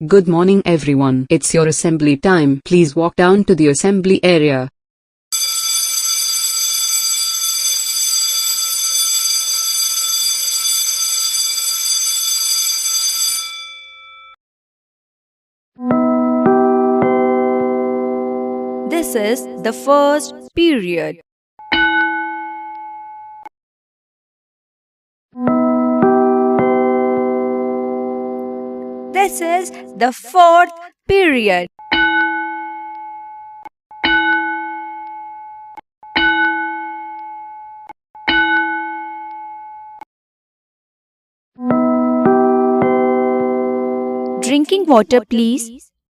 Good morning everyone. It's your assembly time. Please walk down to the assembly area. This is the first period. This is the fourth period. Drinking water, please.